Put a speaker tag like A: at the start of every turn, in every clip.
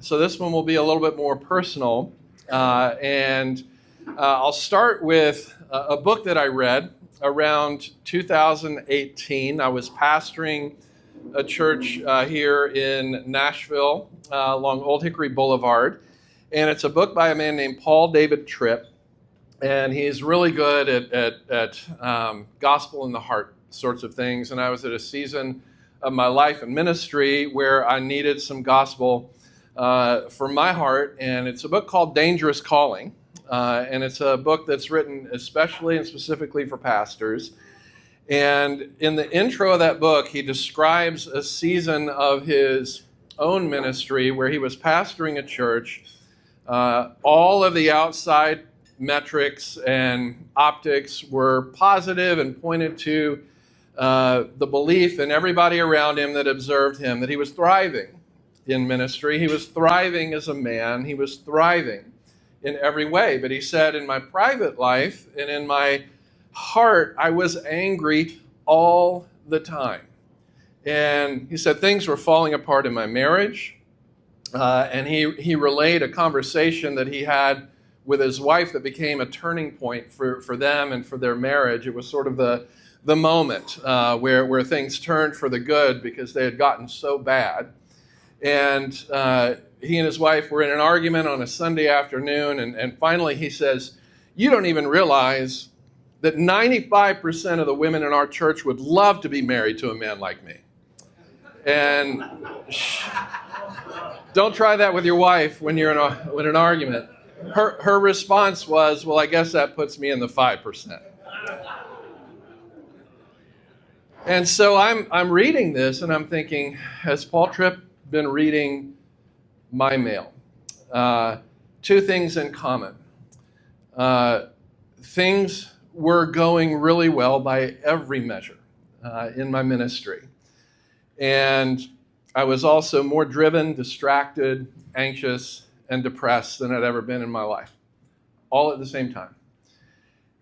A: So this one will be a little bit more personal. And I'll start with a book that I read around 2018. I was pastoring a church here in Nashville along Old Hickory Boulevard. And it's a book by a man named Paul David Tripp. And he's really good at gospel in the heart sorts of things. And I was at a season of my life and ministry where I needed some gospel for my heart. And it's a book called Dangerous Calling. And it's a book that's written especially and specifically for pastors. And in the intro of that book, he describes a season of his own ministry where he was pastoring a church. All of the outside metrics and optics were positive and pointed to the belief in everybody around him that observed him that he was thriving in ministry. He was thriving as a man. He was thriving in every way. But he said, in my private life and in my heart, I was angry all the time. And he said things were falling apart in my marriage. And he relayed a conversation that he had with his wife that became a turning point for them and for their marriage. It was sort of the moment where things turned for the good because they had gotten so bad. And he and his wife were in an argument on a Sunday afternoon, and finally he says, "You don't even realize that 95% of the women in our church would love to be married to a man like me." And don't try that with your wife when you're in an argument. Her response was, "Well, I guess that puts me in the 5%. And so I'm reading this and I'm thinking, has Paul Tripp been reading my mail? Two things in common. Things were going really well by every measure in my ministry. And I was also more driven, distracted, anxious, and depressed than I'd ever been in my life, all at the same time.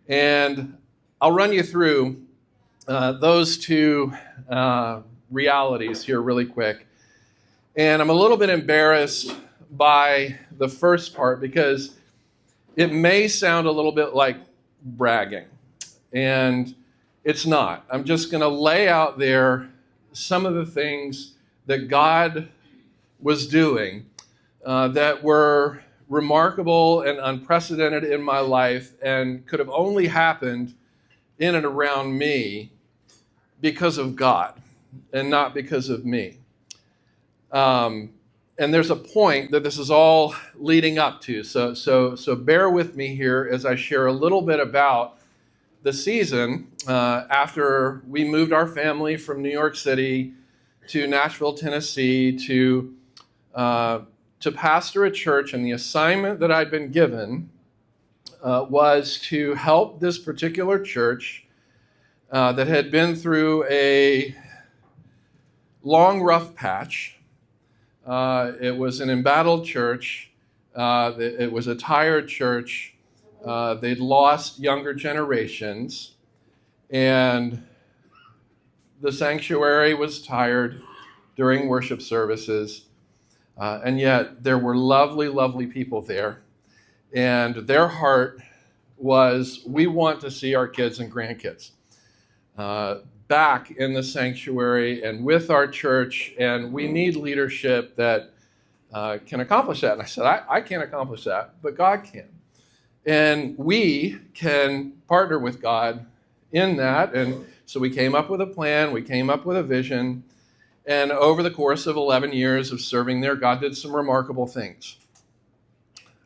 A: And I'll run you through those two realities here really quick. And I'm a little bit embarrassed by the first part because it may sound a little bit like bragging, and it's not. I'm just going to lay out there some of the things that God was doing that were remarkable and unprecedented in my life and could have only happened in and around me because of God and not because of me. And there's a point that this is all leading up to. So bear with me here as I share a little bit about the season after we moved our family from New York City to Nashville, Tennessee, to pastor a church. And the assignment that I'd been given was to help this particular church that had been through a long, rough patch. It was an embattled church. It was a tired church. They'd lost younger generations. And the sanctuary was tired during worship services. And yet there were lovely, lovely people there. And their heart was, we want to see our kids and grandkids back in the sanctuary and with our church, and we need leadership that can accomplish that. And I said, I can't accomplish that, but God can. And we can partner with God in that. And so we came up with a plan, we came up with a vision, and over the course of 11 years of serving there, God did some remarkable things.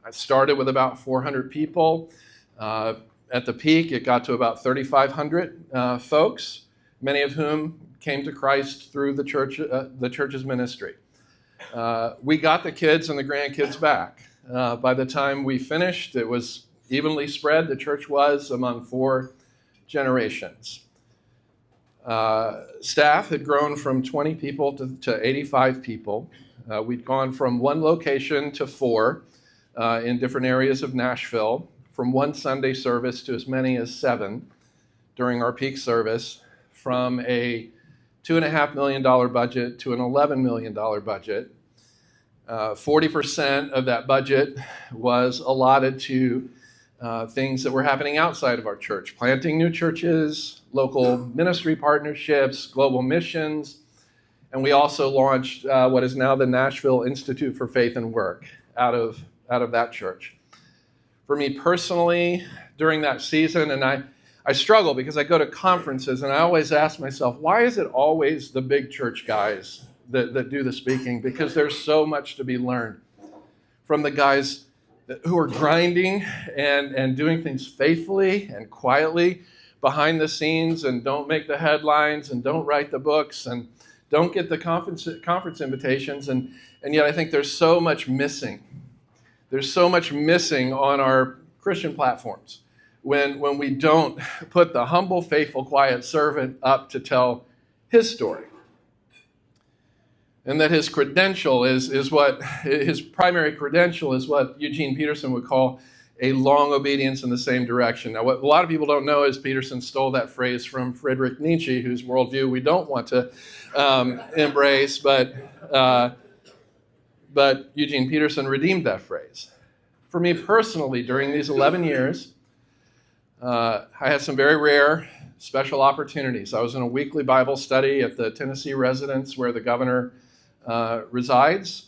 A: I started with about 400 people. At the peak, it got to about 3,500 folks, many of whom came to Christ through the church's ministry. We got the kids and the grandkids back. By the time we finished, it was evenly spread. The church was among 4 generations. Staff had grown from 20 people to 85 people. We'd gone from 1 location to 4 in different areas of Nashville, from 1 Sunday service to as many as 7 during our peak service, from a $2.5 million budget to an $11 million budget. 40% of that budget was allotted to things that were happening outside of our church, planting new churches, local ministry partnerships, global missions, and we also launched what is now the Nashville Institute for Faith and Work out of that church. For me personally, during that season, and I struggle because I go to conferences and I always ask myself, why is it always the big church guys that do the speaking? Because there's so much to be learned from the guys who are grinding and doing things faithfully and quietly behind the scenes and don't make the headlines and don't write the books and don't get the conference invitations. And yet I think there's so much missing. There's so much missing on our Christian platforms when we don't put the humble, faithful, quiet servant up to tell his story. And that his credential is what, his primary credential is what Eugene Peterson would call a long obedience in the same direction. Now, what a lot of people don't know is Peterson stole that phrase from Friedrich Nietzsche, whose worldview we don't want to embrace, but Eugene Peterson redeemed that phrase. For me personally, during these 11 years, I had some very rare special opportunities. I was in a weekly Bible study at the Tennessee residence where the governor resides.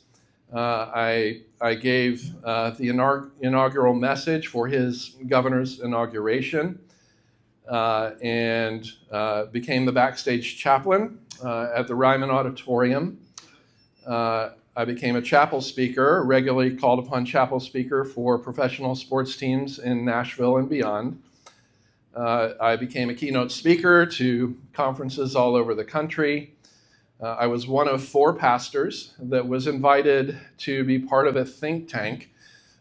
A: I gave the inaugural message for his governor's inauguration and became the backstage chaplain at the Ryman Auditorium. I became a chapel speaker, regularly called upon chapel speaker for professional sports teams in Nashville and beyond. I became a keynote speaker to conferences all over the country. I was one of 4 pastors that was invited to be part of a think tank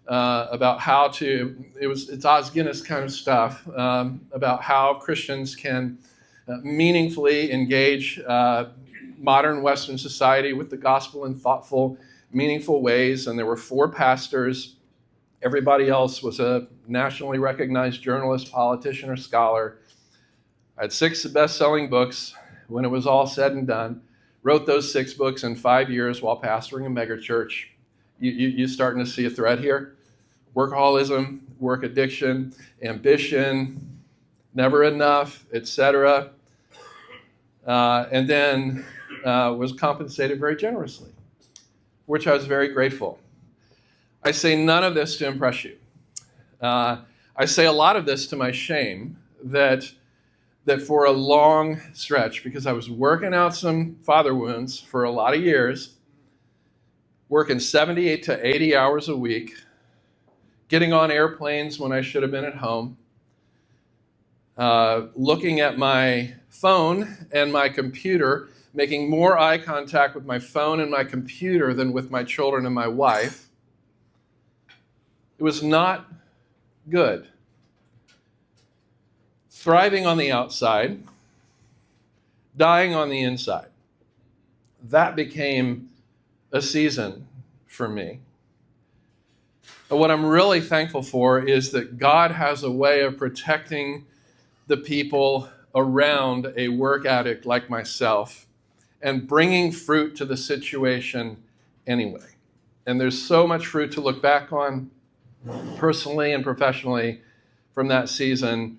A: about how to, it's Os Guinness kind of stuff, about how Christians can meaningfully engage modern Western society with the gospel in thoughtful, meaningful ways. And there were 4 pastors. Everybody else was a nationally recognized journalist, politician, or scholar. I had 6 best-selling books when it was all said and done. Wrote those 6 books in 5 years while pastoring a megachurch. You starting to see a thread here? Workaholism, work addiction, ambition, never enough, etc. And then was compensated very generously, which I was very grateful. I say none of this to impress you. I say a lot of this to my shame that for a long stretch, because I was working out some father wounds for a lot of years, working 78 to 80 hours a week, getting on airplanes when I should have been at home, looking at my phone and my computer, making more eye contact with my phone and my computer than with my children and my wife. It was not good. Thriving on the outside, dying on the inside. That became a season for me. But what I'm really thankful for is that God has a way of protecting the people around a work addict like myself and bringing fruit to the situation anyway. And there's so much fruit to look back on personally and professionally from that season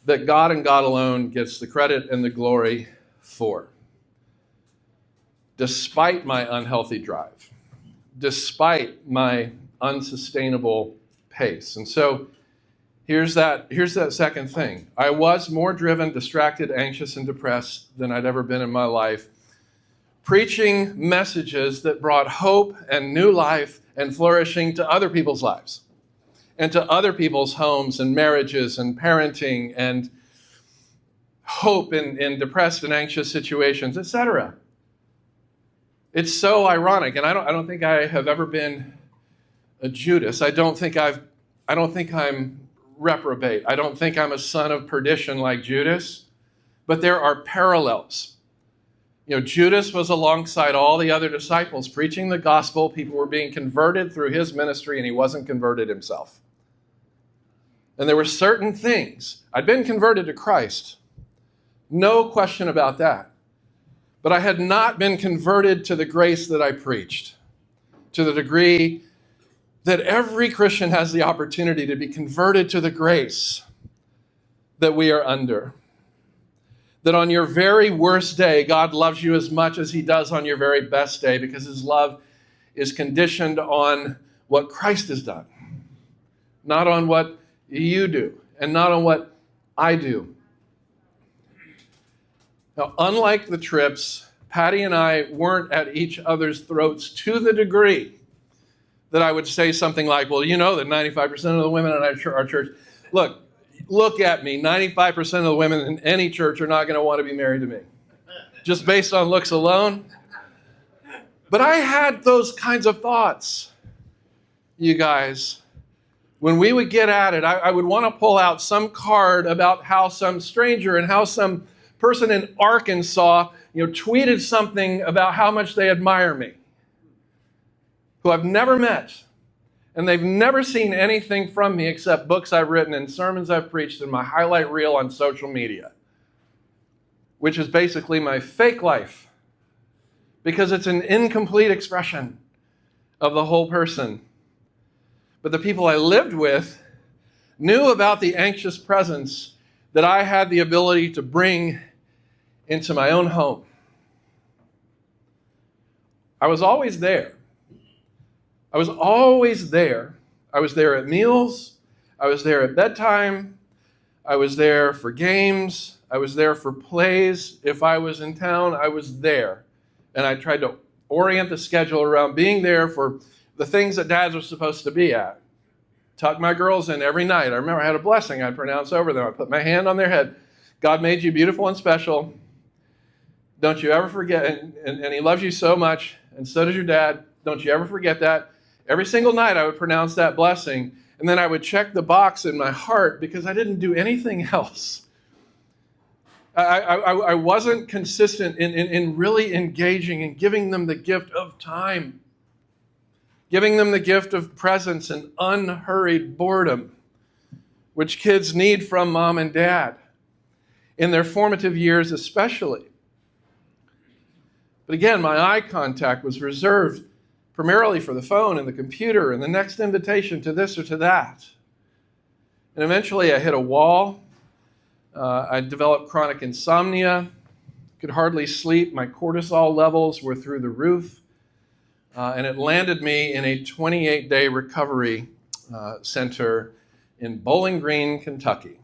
A: that God and God alone gets the credit and the glory for. Despite my unhealthy drive, despite my unsustainable pace. And so here's that second thing. I was more driven, distracted, anxious, and depressed than I'd ever been in my life, preaching messages that brought hope and new life and flourishing to other people's lives and to other people's homes and marriages and parenting and hope in depressed and anxious situations, etc. It's so ironic, and I don't think I have ever been a Judas. I don't think I'm reprobate. I don't think I'm a son of perdition like Judas, but there are parallels. Judas was alongside all the other disciples preaching the gospel. People were being converted through his ministry, and he wasn't converted himself. And there were certain things. I'd been converted to Christ. No question about that. But I had not been converted to the grace that I preached. to the degree that every Christian has the opportunity to be converted to the grace that we are under. That on your very worst day, God loves you as much as he does on your very best day, because his love is conditioned on what Christ has done, not on what you do and not on what I do. Now, unlike the trips, Patty and I weren't at each other's throats to the degree that I would say something like, well, you know that 95% of the women in our church, look at me, 95% of the women in any church are not going to want to be married to me, just based on looks alone. But I had those kinds of thoughts, you guys. When we would get at it, I would want to pull out some card about how some stranger and how some person in Arkansas, tweeted something about how much they admire me, who I've never met, and they've never seen anything from me except books I've written and sermons I've preached and my highlight reel on social media, which is basically my fake life, because it's an incomplete expression of the whole person. But the people I lived with knew about the anxious presence that I had the ability to bring into my own home. I was always there. I was always there. I was there at meals. I was there at bedtime. I was there for games. I was there for plays. If I was in town, I was there. And I tried to orient the schedule around being there for the things that dads were supposed to be at. Tuck my girls in every night. I remember I had a blessing I'd pronounce over them. I put my hand on their head. God made you beautiful and special. Don't you ever forget, and he loves you so much, and so does your dad. Don't you ever forget that. Every single night I would pronounce that blessing, and then I would check the box in my heart because I didn't do anything else. I wasn't consistent in really engaging and giving them the gift of time, giving them the gift of presence and unhurried boredom, which kids need from mom and dad in their formative years especially. But again, my eye contact was reserved primarily for the phone and the computer and the next invitation to this or to that. And eventually I hit a wall. I developed chronic insomnia, could hardly sleep. My cortisol levels were through the roof. And it landed me in a 28-day recovery center in Bowling Green, Kentucky,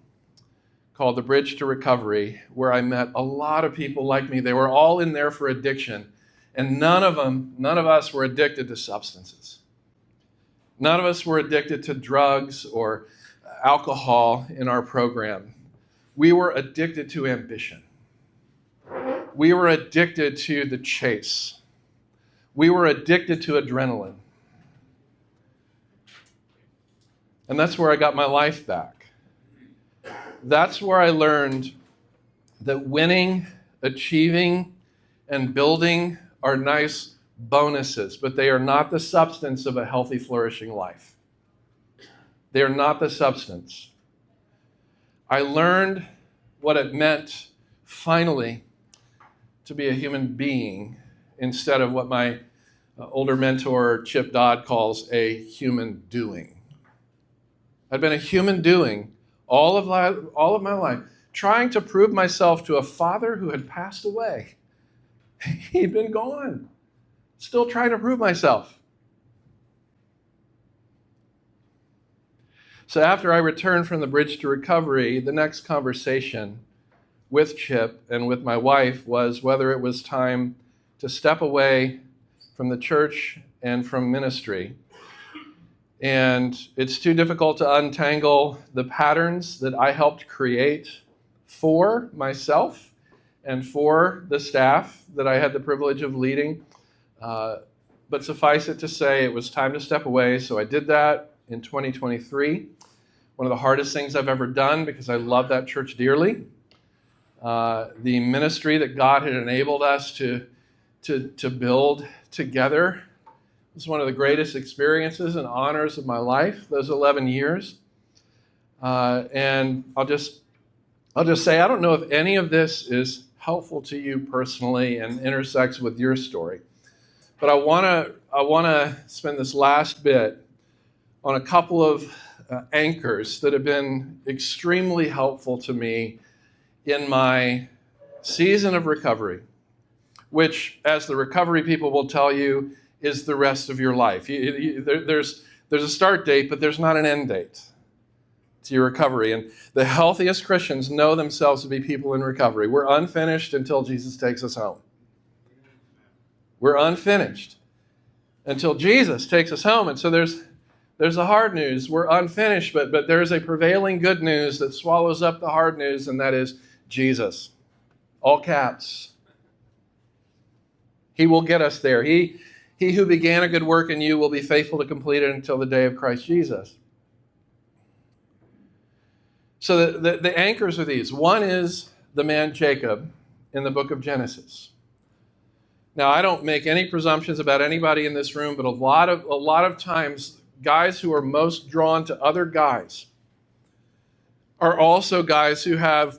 A: called the Bridge to Recovery, where I met a lot of people like me. They were all in there for addiction. And none of us were addicted to substances. None of us were addicted to drugs or alcohol in our program. We were addicted to ambition. We were addicted to the chase. We were addicted to adrenaline. And that's where I got my life back. That's where I learned that winning, achieving, and building are nice bonuses, but they are not the substance of a healthy, flourishing life. They are not the substance. I learned what it meant, finally, to be a human being instead of what my older mentor, Chip Dodd, calls a human doing. I'd been a human doing all of my life, trying to prove myself to a father who had passed away. He'd been gone, still trying to prove myself. So after I returned from the Bridge to Recovery, the next conversation with Chip and with my wife was whether it was time to step away from the church and from ministry. And it's too difficult to untangle the patterns that I helped create for myself and for the staff that I had the privilege of leading. But suffice it to say, it was time to step away. So I did that in 2023. One of the hardest things I've ever done because I love that church dearly. The ministry that God had enabled us to build together was one of the greatest experiences and honors of my life, those 11 years. And I'll just say, I don't know if any of this is helpful to you personally and intersects with your story. But I want I want to spend this last bit on a couple of anchors that have been extremely helpful to me in my season of recovery, which, as the recovery people will tell you, is the rest of your life. There's a start date, but there's not an end date to your recovery. And the healthiest Christians know themselves to be people in recovery. We're unfinished until Jesus takes us home. We're unfinished until Jesus takes us home. And so there's the hard news. We're unfinished, but there's a prevailing good news that swallows up the hard news, and that is Jesus. All caps. He will get us there. He who began a good work in you will be faithful to complete it until the day of Christ Jesus. So the anchors are these. One is the man Jacob in the book of Genesis. Now, I don't make any presumptions about anybody in this room, but a lot of times, guys who are most drawn to other guys are also guys who have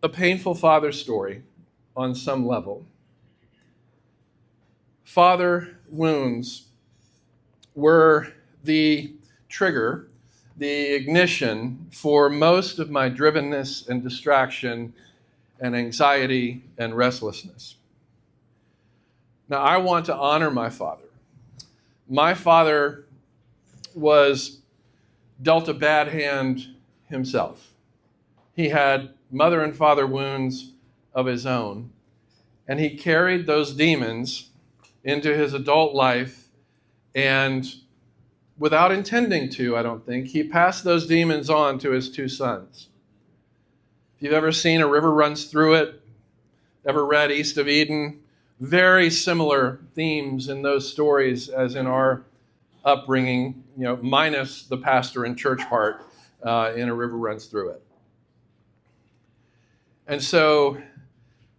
A: a painful father story on some level. Father wounds were the trigger, the ignition for most of my drivenness and distraction and anxiety and restlessness. Now, I want to honor my father. My father was dealt a bad hand himself. He had mother and father wounds of his own, and he carried those demons into his adult life, and without intending to, I don't think, he passed those demons on to his two sons. If you've ever seen A River Runs Through It, ever read East of Eden, very similar themes in those stories as in our upbringing, minus the pastor and church part in A River Runs Through It. And so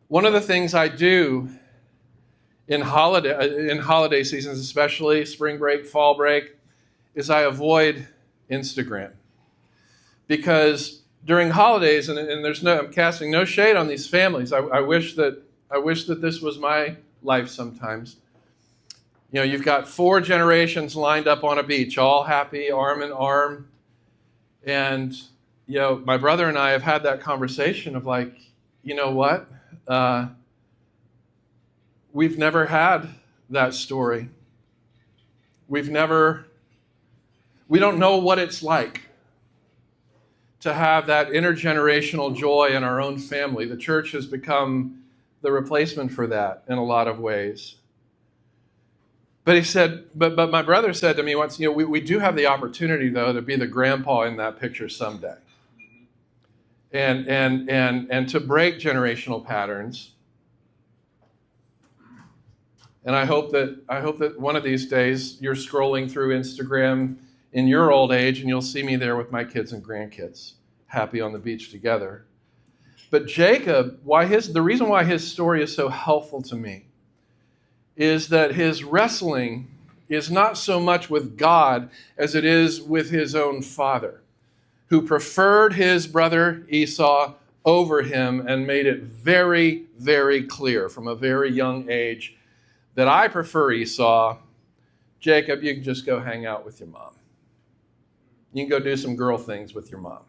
A: one of the things I do in holiday seasons, especially spring break, fall break, is I avoid Instagram. Because during holidays, and I'm casting no shade on these families. I wish that this was my life sometimes. You've got 4 generations lined up on a beach, all happy, arm in arm. And, my brother and I have had that conversation of like, you know what? We've never had that story. We don't know what it's like to have that intergenerational joy in our own family. The church has become the replacement for that in a lot of ways. But he said, but my brother said to me once, we do have the opportunity, though, to be the grandpa in that picture someday. And to break generational patterns. And I hope that one of these days you're scrolling through Instagram in your old age and you'll see me there with my kids and grandkids, happy on the beach together. But Jacob, the reason why his story is so helpful to me is that his wrestling is not so much with God as it is with his own father, who preferred his brother Esau over him and made it very, very clear from a very young age that I prefer Esau. Jacob, you can just go hang out with your mom. You can go do some girl things with your mom.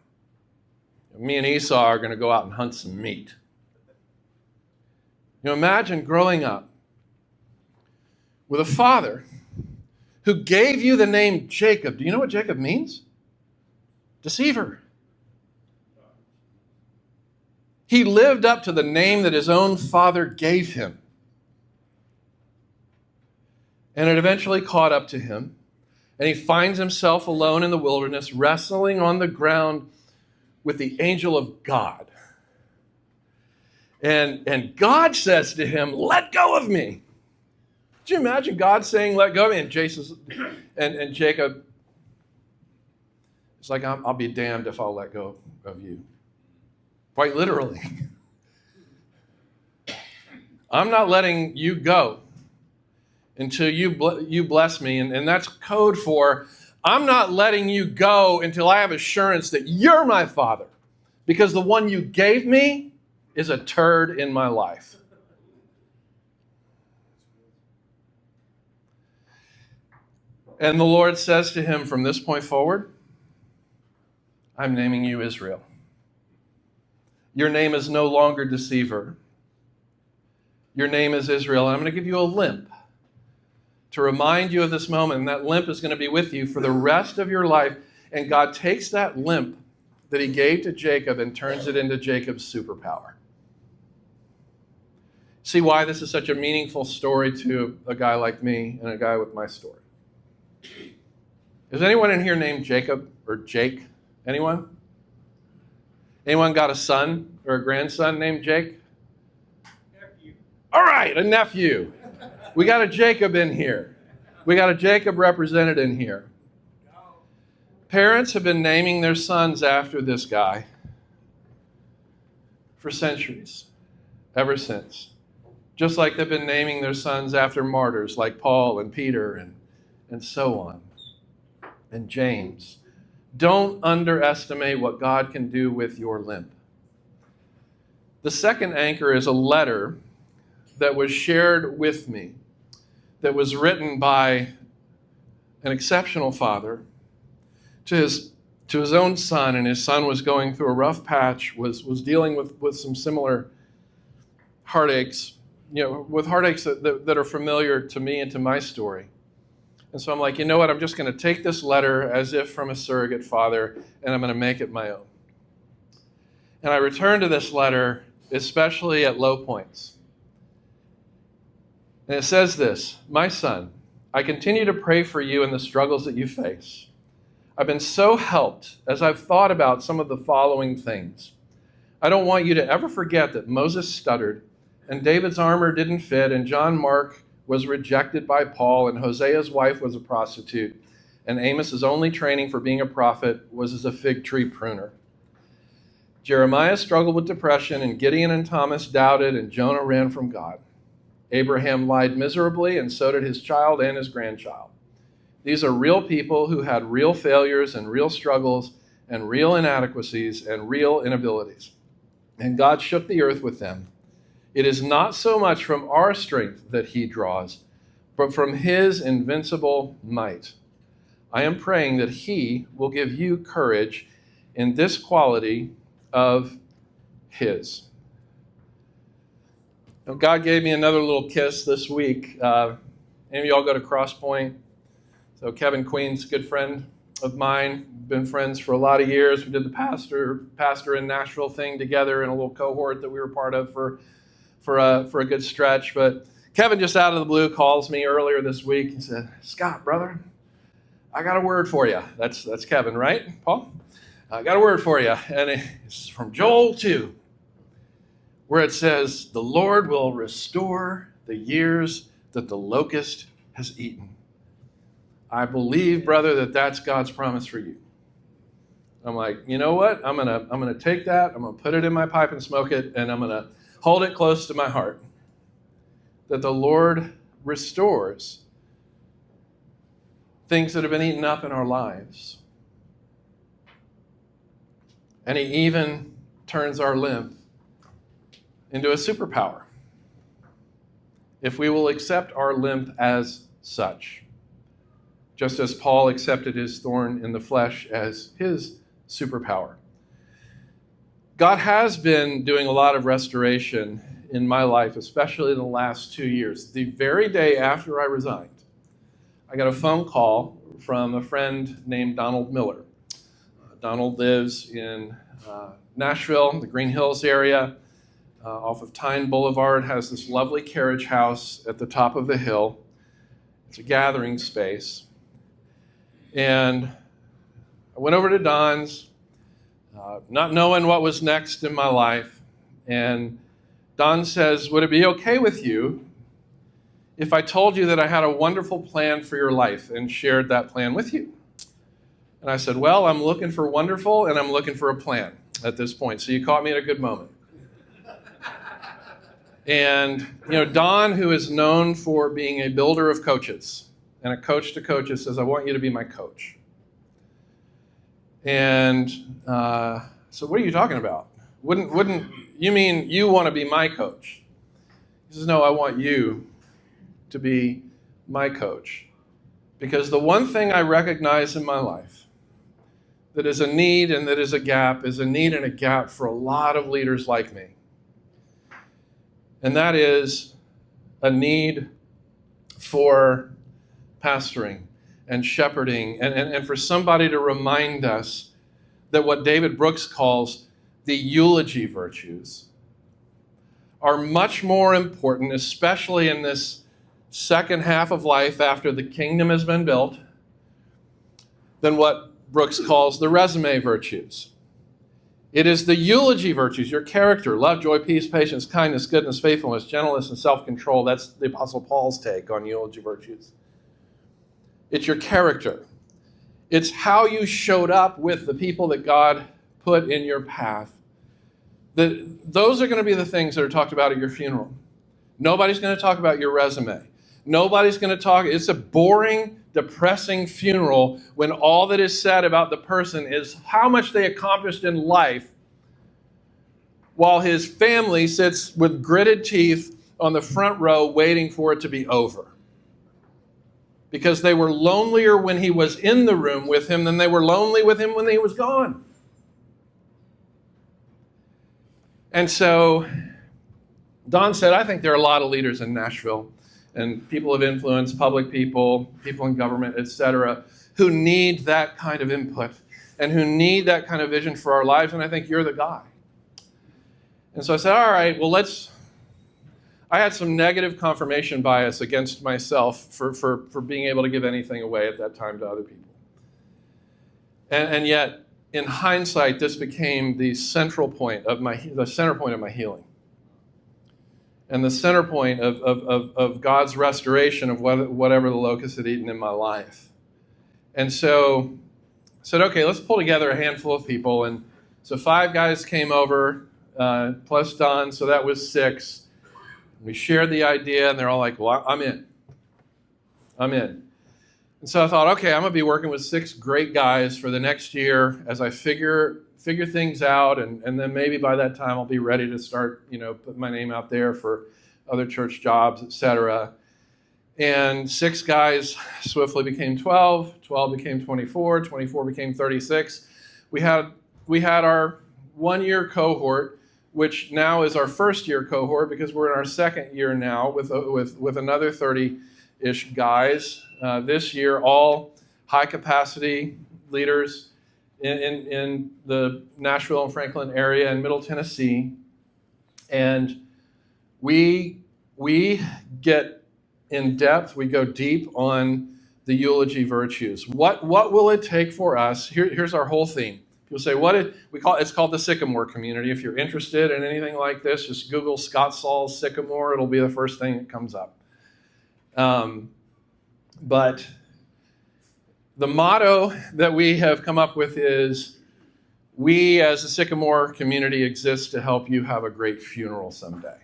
A: Me and Esau are going to go out and hunt some meat. Imagine growing up with a father who gave you the name Jacob. Do you know what Jacob means? Deceiver. He lived up to the name that his own father gave him. And it eventually caught up to him. And he finds himself alone in the wilderness, wrestling on the ground with the angel of God. And God says to him, "Let go of me." Could you imagine God saying, "Let go of me"? And Jacob is like, I'll be damned if I'll let go of you. Quite literally. I'm not letting you go until you bless me. And that's code for, I'm not letting you go until I have assurance that you're my father. Because the one you gave me is a turd in my life. And the Lord says to him, from this point forward, I'm naming you Israel. Your name is no longer deceiver. Your name is Israel. And I'm going to give you a limp to remind you of this moment. And that limp is going to be with you for the rest of your life. And God takes that limp that he gave to Jacob and turns it into Jacob's superpower. See why this is such a meaningful story to a guy like me and a guy with my story. Is anyone in here named Jacob or Jake? Anyone? Anyone got a son or a grandson named Jake?
B: Nephew.
A: All right, a nephew. We got a Jacob in here. We got a Jacob represented in here. Parents have been naming their sons after this guy for centuries, ever since. Just like they've been naming their sons after martyrs like Paul and Peter and so on, and James. Don't underestimate what God can do with your limp. The second anchor is a letter that was shared with me, that was written by an exceptional father to his own son, and his son was going through a rough patch, was dealing with some similar heartaches, with heartaches that are familiar to me and to my story. And so I'm like, you know what? I'm just going to take this letter as if from a surrogate father, and I'm going to make it my own. And I return to this letter, especially at low points. And it says this, my son, I continue to pray for you in the struggles that you face. I've been so helped as I've thought about some of the following things. I don't want you to ever forget that Moses stuttered, and David's armor didn't fit, and John Mark was rejected by Paul, and Hosea's wife was a prostitute, and Amos's only training for being a prophet was as a fig tree pruner. Jeremiah struggled with depression, and Gideon and Thomas doubted, and Jonah ran from God. Abraham lied miserably, and so did his child and his grandchild. These are real people who had real failures and real struggles and real inadequacies and real inabilities. And God shook the earth with them. It is not so much from our strength that he draws, but from his invincible might. I am praying that he will give you courage in this quality of his. Now, God gave me another little kiss this week. Any of y'all go to Cross Point? So Kevin Queen's a good friend of mine. Been friends for a lot of years. We did the pastor in Nashville thing together in a little cohort that we were part of for a good stretch. But Kevin just out of the blue calls me earlier this week and said, Scott, brother, I got a word for you. That's Kevin, right, Paul? I got a word for you. And it's from Joel 2, where it says, the Lord will restore the years that the locust has eaten. I believe, brother, that that's God's promise for you. I'm like, you know what? I'm gonna take that, I'm gonna put it in my pipe and smoke it, and I'm gonna hold it close to my heart. That the Lord restores things that have been eaten up in our lives. And he even turns our limp into a superpower if we will accept our limp as such, just as Paul accepted his thorn in the flesh as his superpower. God has been doing a lot of restoration in my life, especially in the last 2 years. The very day after I resigned, I got a phone call from a friend named Donald Miller. Donald lives in Nashville, the Green Hills area, off of Tyne Boulevard, has this lovely carriage house at the top of the hill. It's a gathering space. And I went over to Don's, not knowing what was next in my life. And Don says, would it be okay with you if I told you that I had a wonderful plan for your life and shared that plan with you? And I said, well, I'm looking for wonderful and I'm looking for a plan at this point. So you caught me at a good moment. And, Don, who is known for being a builder of coaches and a coach to coaches, says, I want you to be my coach. And so what are you talking about? Wouldn't you mean you want to be my coach? He says, no, I want you to be my coach. Because the one thing I recognize in my life that is a need and that is a gap is a need and a gap for a lot of leaders like me. And that is a need for pastoring and shepherding and for somebody to remind us that what David Brooks calls the eulogy virtues are much more important, especially in this second half of life after the kingdom has been built, than what Brooks calls the resume virtues. It is the eulogy virtues, your character, love, joy, peace, patience, kindness, goodness, faithfulness, gentleness, and self-control. That's the Apostle Paul's take on eulogy virtues. It's your character. It's how you showed up with the people that God put in your path. Those are going to be the things that are talked about at your funeral. Nobody's going to talk about your resume. Nobody's going to talk. It's a boring, depressing funeral when all that is said about the person is how much they accomplished in life while his family sits with gritted teeth on the front row waiting for it to be over. Because they were lonelier when he was in the room with him than they were lonely with him when he was gone. And so Don said, I think there are a lot of leaders in Nashville and people of influence, public people, people in government, etc., who need that kind of input and who need that kind of vision for our lives, and I think you're the guy. And so I said, all right, well, I had some negative confirmation bias against myself for being able to give anything away at that time to other people. And yet, in hindsight, this became the center point of my healing. And the center point of God's restoration of whatever the locust had eaten in my life. And so I said, okay, let's pull together a handful of people. And so 5 guys came over, plus Don, so that was 6. We shared the idea, and they're all like, well, I'm in. And so I thought, okay, I'm going to be working with 6 great guys for the next year as I figure things out, and then maybe by that time I'll be ready to start, put my name out there for other church jobs, etc. And 6 guys swiftly became 12, 12 became 24, 24 became 36. We had our 1-year cohort, which now is our first-year cohort because we're in our second year now with another 30-ish guys. This year, all high-capacity leaders in the Nashville and Franklin area and Middle Tennessee. And we get in depth, we go deep on the eulogy virtues. What will it take for us? Here's our whole theme. People say, it's called the Sycamore Community. If you're interested in anything like this, just Google Sauls Sycamore. It'll be the first thing that comes up. But the motto that we have come up with is, we as a Sycamore Community exist to help you have a great funeral someday.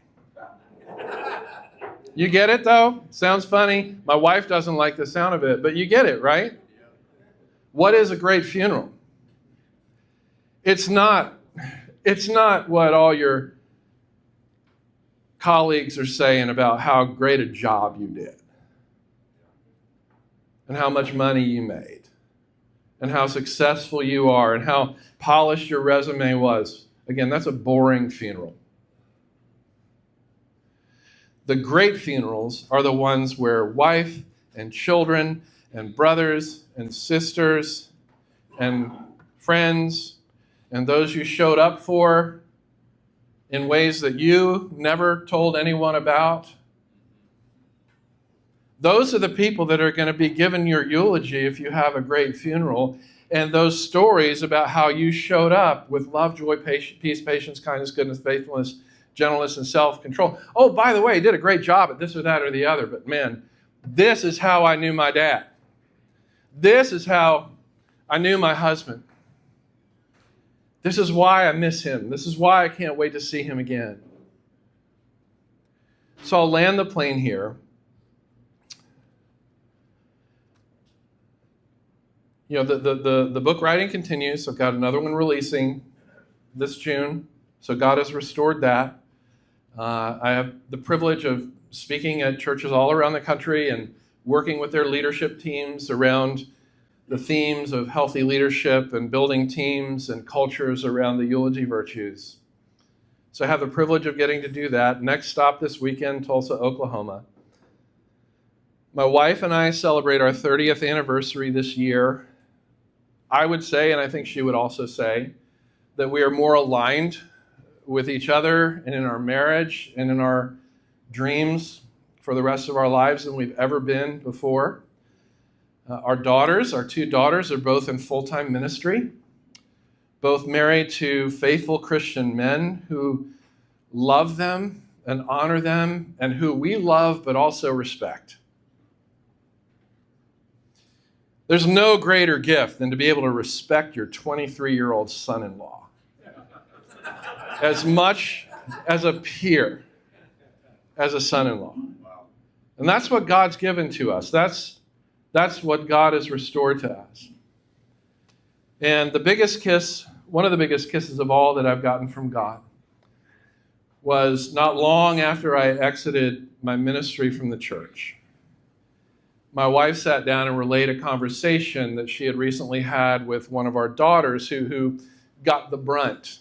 A: You get it, though? Sounds funny. My wife doesn't like the sound of it, but you get it, right? What is a great funeral? It's not what all your colleagues are saying about how great a job you did and how much money you made and how successful you are and how polished your resume was. Again, that's a boring funeral. The great funerals are the ones where wife and children and brothers and sisters and friends and those you showed up for in ways that you never told anyone about, those are the people that are going to be given your eulogy if you have a great funeral. And those stories about how you showed up with love, joy, peace, patience, kindness, goodness, faithfulness, gentleness, and self-control. Oh, by the way, he did a great job at this or that or the other, but man, this is how I knew my dad. This is how I knew my husband. This is why I miss him. This is why I can't wait to see him again. So I'll land the plane here. The book writing continues. I've got another one releasing this June. So God has restored that. I have the privilege of speaking at churches all around the country and working with their leadership teams around the themes of healthy leadership and building teams and cultures around the eulogy virtues. So I have the privilege of getting to do that. Next stop this weekend, Tulsa, Oklahoma. My wife and I celebrate our 30th anniversary this year. I would say, and I think she would also say, that we are more aligned with each other and in our marriage and in our dreams for the rest of our lives than we've ever been before. Our two daughters, are both in full-time ministry, both married to faithful Christian men who love them and honor them and who we love but also respect. There's no greater gift than to be able to respect your 23-year-old son-in-law as much as a peer, as a son-in-law. And that's what God's given to us. That's what God has restored to us. And the biggest kiss, one of the biggest kisses of all that I've gotten from God, was not long after I exited my ministry from the church. My wife sat down and relayed a conversation that she had recently had with one of our daughters who got the brunt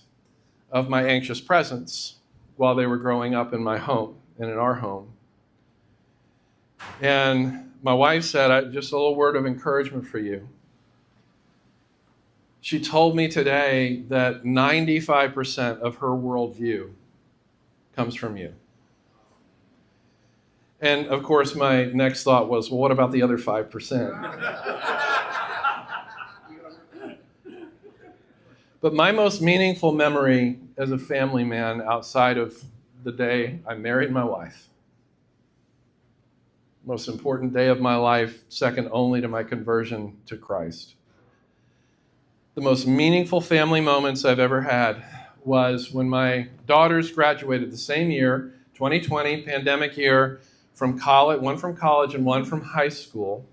A: of my anxious presence while they were growing up in my home and in our home. And my wife said, just a little word of encouragement for you. She told me today that 95% of her worldview comes from you. And of course, my next thought was, well, what about the other 5%? But my most meaningful memory as a family man outside of the day I married my wife, most important day of my life, second only to my conversion to Christ. The most meaningful family moments I've ever had was when my daughters graduated the same year, 2020, pandemic year, from college, one from college and one from high school.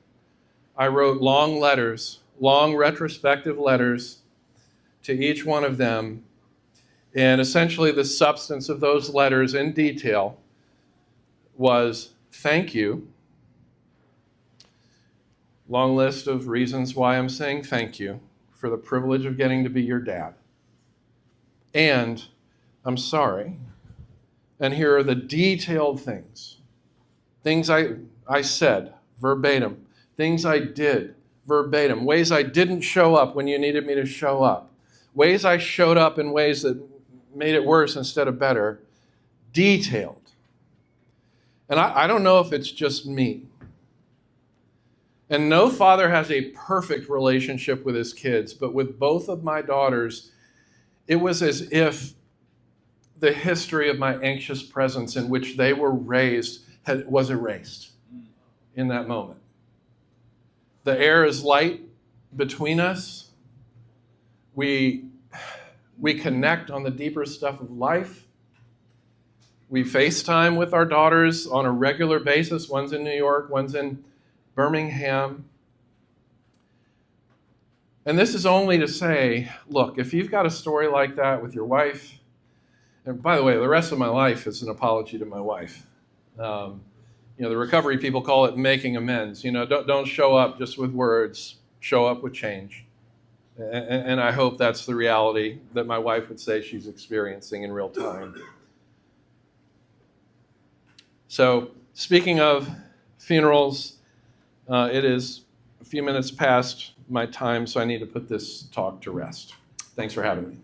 A: I wrote long letters, long retrospective letters to each one of them. And essentially the substance of those letters in detail was, thank you. Long list of reasons why I'm saying thank you for the privilege of getting to be your dad. And I'm sorry. And here are the detailed things I said verbatim, things I did verbatim, ways I didn't show up when you needed me to show up, ways I showed up in ways that made it worse instead of better, detailed. And I don't know if it's just me. And no father has a perfect relationship with his kids, but with both of my daughters, it was as if the history of my anxious presence in which they were raised was erased in that moment. The air is light between us. We connect on the deeper stuff of life. We FaceTime with our daughters on a regular basis. One's in New York, one's in Birmingham. And this is only to say, look, if you've got a story like that with your wife, and by the way, the rest of my life is an apology to my wife. The recovery people call it making amends. Don't show up just with words, show up with change. And I hope that's the reality that my wife would say she's experiencing in real time. So, speaking of funerals, it is a few minutes past my time, so I need to put this talk to rest. Thanks for having me.